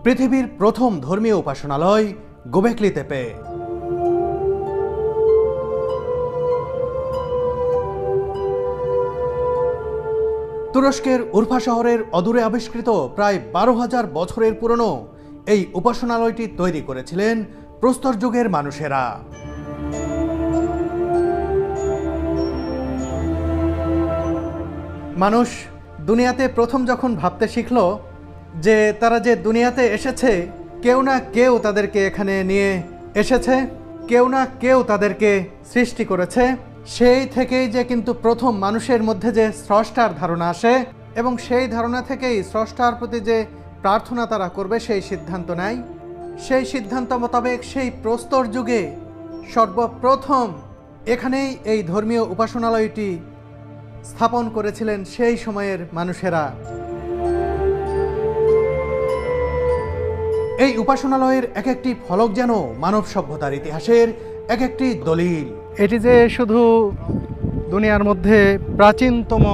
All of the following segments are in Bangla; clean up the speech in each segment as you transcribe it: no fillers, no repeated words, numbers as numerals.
পৃথিবীর প্রথম ধর্মীয় উপাসনালয় গোবেকলি তেপে। তুরস্কের উরফা শহরের অদূরে আবিষ্কৃত প্রায় 12,000 বছরের পুরনো এই উপাসনালয়টি তৈরি করেছিলেন প্রস্তর যুগের মানুষেরা। মানুষ দুনিয়াতে প্রথম যখন ভাবতে শিখল যে তারা যে দুনিয়াতে এসেছে, কেউ না কেউ তাদেরকে এখানে নিয়ে এসেছে, কেউ না কেউ তাদেরকে সৃষ্টি করেছে, সেই থেকেই যে কিন্তু প্রথম মানুষের মধ্যে যে স্রষ্টার ধারণা আসে এবং সেই ধারণা থেকেই স্রষ্টার প্রতি যে প্রার্থনা তারা করবে সেই সিদ্ধান্ত নেয়। সেই সিদ্ধান্ত মোতাবেক সেই প্রস্তর যুগে সর্বপ্রথম এখানেই এই ধর্মীয় উপাসনালয়টি স্থাপন করেছিলেন সেই সময়ের মানুষেরা। এই উপাসনালয়ের এক একটি ফলক যেন মানব সভ্যতার ইতিহাসের এক একটি দলিল। এটি যে শুধু দুনিয়ার মধ্যে প্রাচীনতম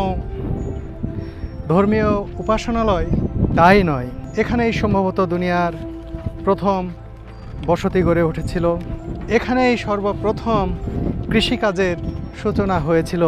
ধর্মীয় উপাসনালয় তাই নয়, এখানেই সম্ভবত দুনিয়ার প্রথম বসতি গড়ে উঠেছিল, এখানেই সর্বপ্রথম কৃষিকাজের সূচনা হয়েছিল।